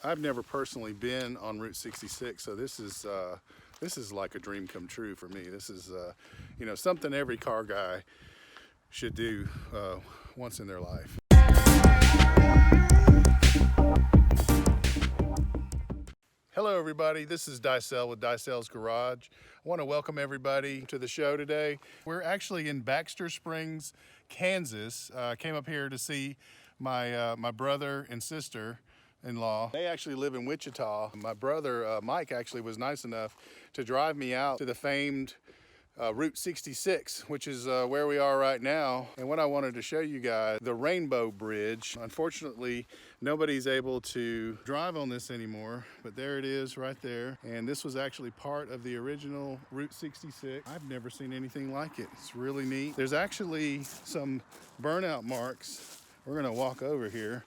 I've never personally been on Route 66, so this is like a dream come true for me. This is you know, something every car guy should do once in their life. Hello everybody, this is Dicel with Dicel's Garage. I want to welcome everybody to the show today. We're actually in Baxter Springs, Kansas. I came up here to see my brother and sister-in-law. They actually live in Wichita. My brother Mike actually was nice enough to drive me out to the famed Route 66, which is where we are right now. And what I wanted to show you guys, the Rainbow Bridge. Unfortunately, nobody's able to drive on this anymore, but there it is right there. And this was actually part of the original Route 66. I've never seen anything like it. It's really neat. There's actually some burnout marks. We're gonna walk over here.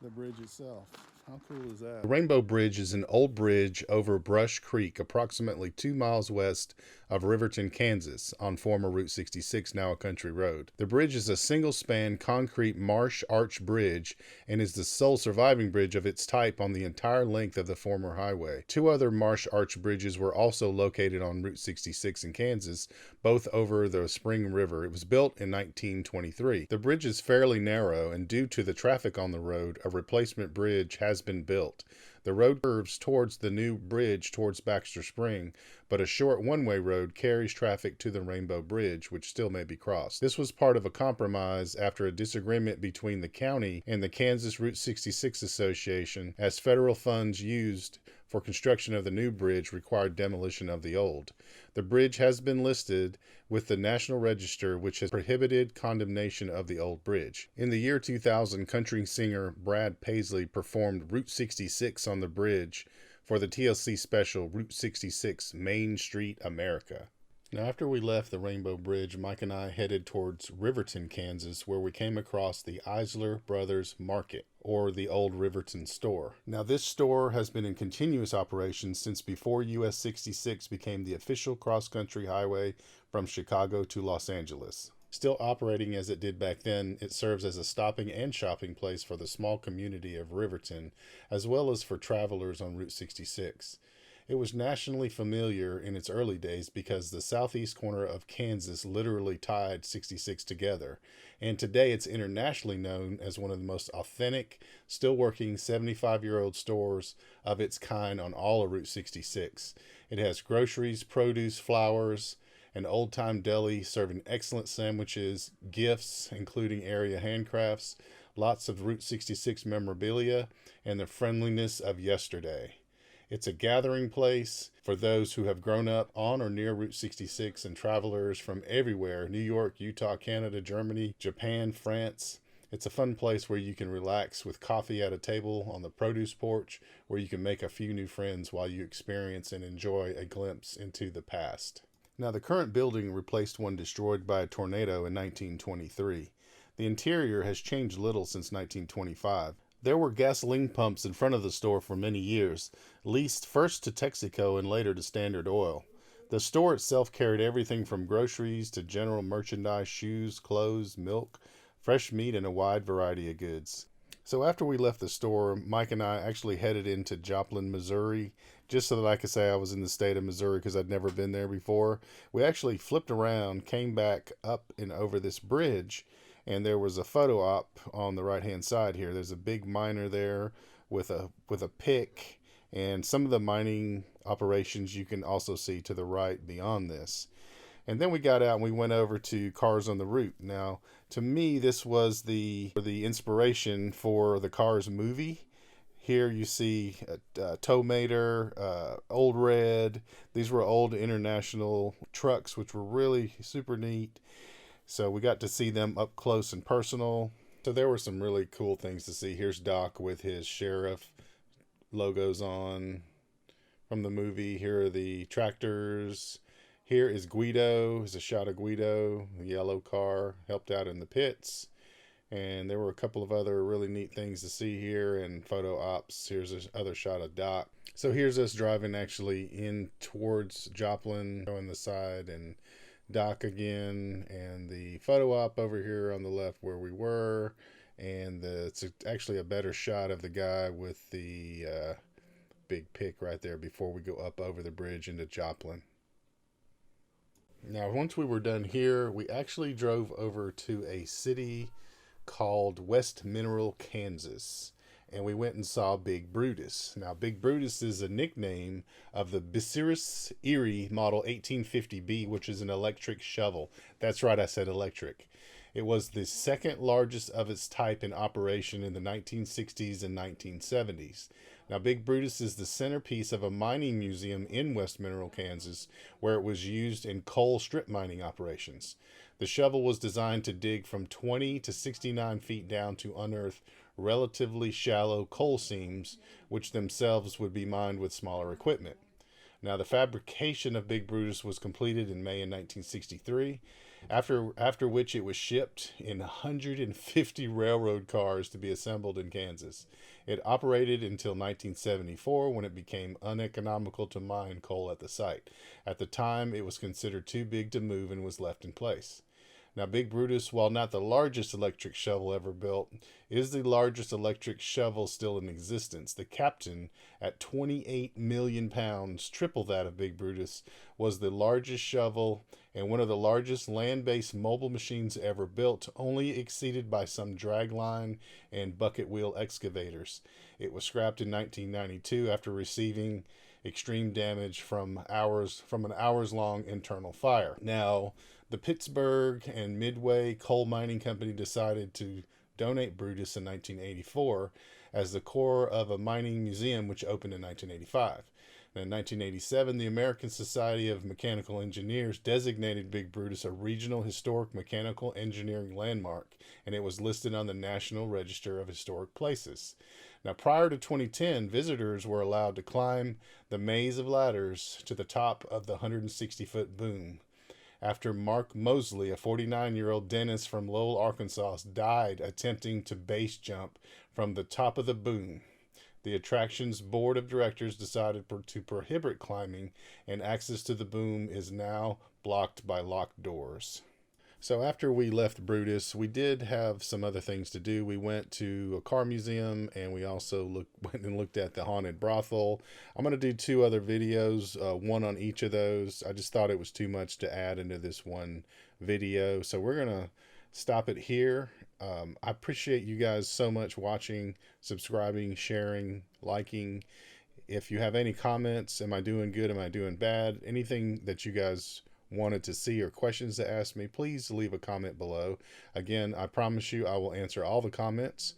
The bridge itself. How cool is that? The Rainbow Bridge is an old bridge over Brush Creek, approximately 2 miles west of Riverton, Kansas, on former Route 66, now a country road. The bridge is a single-span concrete marsh arch bridge and is the sole surviving bridge of its type on the entire length of the former highway. 2 other marsh arch bridges were also located on Route 66 in Kansas, both over the Spring River. It was built in 1923. The bridge is fairly narrow, and due to the traffic on the road, a replacement bridge has been built. The road curves towards the new bridge towards Baxter Spring, but a short one-way road carries traffic to the Rainbow Bridge, which still may be crossed. This was part of a compromise after a disagreement between the county and the Kansas Route 66 Association, as federal funds used for construction of the new bridge required demolition of the old. The bridge has been listed with the National Register, which has prohibited condemnation of the old bridge. In the year 2000, country singer Brad Paisley performed Route 66 on the bridge for the TLC special Route 66 Main Street America. Now, after we left the Rainbow Bridge, Mike and I headed towards Riverton, Kansas, where we came across the Eisler Brothers Market, or the old Riverton Store. Now, this store has been in continuous operation since before US 66 became the official cross-country highway from Chicago to Los Angeles. Still operating as it did back then, it serves as a stopping and shopping place for the small community of Riverton, as well as for travelers on Route 66. It was nationally familiar in its early days because the southeast corner of Kansas literally tied 66 together, and today it's internationally known as one of the most authentic, still working 75-year-old stores of its kind on all of Route 66. It has groceries, produce, flowers, an old-time deli serving excellent sandwiches, gifts, including area handcrafts, lots of Route 66 memorabilia, and the friendliness of yesterday. It's a gathering place for those who have grown up on or near Route 66 and travelers from everywhere: New York, Utah, Canada, Germany, Japan, France. It's a fun place where you can relax with coffee at a table on the produce porch, where you can make a few new friends while you experience and enjoy a glimpse into the past. Now, the current building replaced one destroyed by a tornado in 1923. The interior has changed little since 1925. There were gasoline pumps in front of the store for many years, leased first to Texaco and later to Standard Oil. The store itself carried everything from groceries to general merchandise, shoes, clothes, milk, fresh meat, and a wide variety of goods. So after we left the store, Mike and I actually headed into Joplin, Missouri, just so that I could say I was in the state of Missouri because I'd never been there before. We actually flipped around, came back up and over this bridge, and there was a photo op on the right-hand side here. There's a big miner there with a pick, and some of the mining operations you can also see to the right beyond this. And then we got out and we went over to Cars on the Route. Now, to me, this was the inspiration for the Cars movie. Here you see Towmater, Old Red. These were old international trucks, which were really super neat. So we got to see them up close and personal. So there were some really cool things to see. Here's Doc with his sheriff logos on from the movie. Here are the tractors. Here is Guido. Here's a shot of Guido, the yellow car, helped out in the pits. And there were a couple of other really neat things to see here and photo ops. Here's another shot of Doc. So here's us driving actually in towards Joplin on the side, and Doc again, and the photo op over here on the left where we were, And it's actually a better shot of the guy with the big pick right there before we go up over the bridge into Joplin. Now, once we were done here, we actually drove over to a city called West Mineral, Kansas. And we went and saw Big Brutus. Now, Big Brutus is a nickname of the Bucyrus Erie Model 1850B, which is an electric shovel. That's right, I said electric. It was the second largest of its type in operation in the 1960s and 1970s. Now, Big Brutus is the centerpiece of a mining museum in West Mineral, Kansas, where it was used in coal strip mining operations. The shovel was designed to dig from 20 to 69 feet down to unearth relatively shallow coal seams, which themselves would be mined with smaller equipment. Now, the fabrication of Big Brutus was completed in May of 1963, after which it was shipped in 150 railroad cars to be assembled in Kansas. It operated until 1974, when it became uneconomical to mine coal at the site. At the time, it was considered too big to move and was left in place. Now, Big Brutus, while not the largest electric shovel ever built, is the largest electric shovel still in existence. The Captain, at 28 million pounds, triple that of Big Brutus, was the largest shovel and one of the largest land-based mobile machines ever built, only exceeded by some dragline and bucket wheel excavators. It was scrapped in 1992 after receiving extreme damage from an hours-long internal fire. Now, the Pittsburgh and Midway Coal Mining Company decided to donate Brutus in 1984 as the core of a mining museum, which opened in 1985. In 1987, the American Society of Mechanical Engineers designated Big Brutus a regional historic mechanical engineering landmark, and it was listed on the National Register of Historic Places. Now, prior to 2010, visitors were allowed to climb the maze of ladders to the top of the 160-foot boom. After Mark Mosley, a 49-year-old dentist from Lowell, Arkansas, died attempting to base jump from the top of the boom, the attraction's board of directors decided to prohibit climbing, and access to the boom is now blocked by locked doors. So after we left Brutus, we did have some other things to do. We went to a car museum, and we also went and looked at the haunted brothel. I'm going to do 2 other videos, one on each of those. I just thought it was too much to add into this one video. So we're going to stop it here. I appreciate you guys so much watching, subscribing, sharing, liking. If you have any comments, am I doing good? Am I doing bad? Anything that you guys wanted to see or questions to ask me, please leave a comment below. Again, I promise you I will answer all the comments.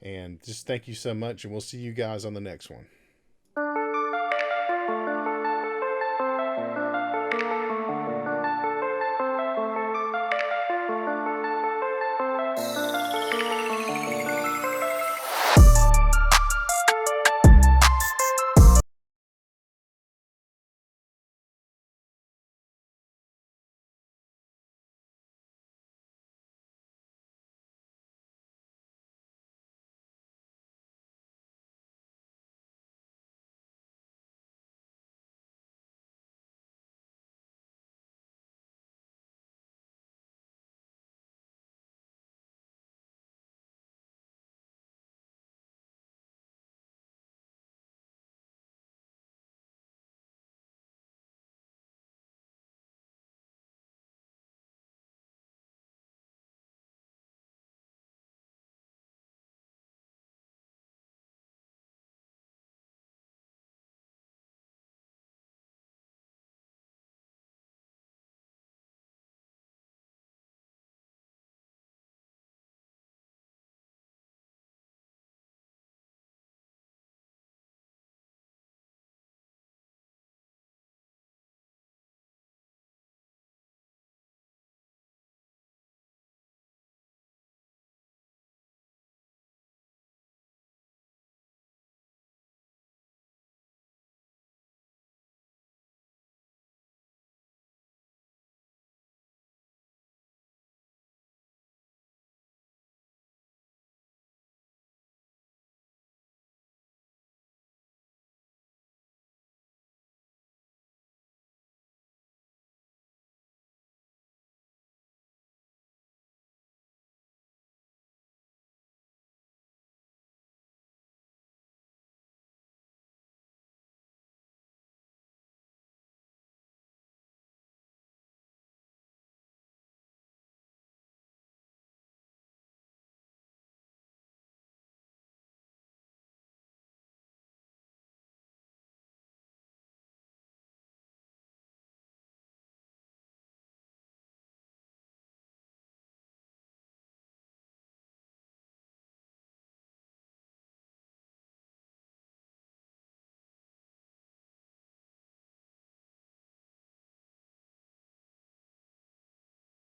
And just thank you so much, and we'll see you guys on the next one.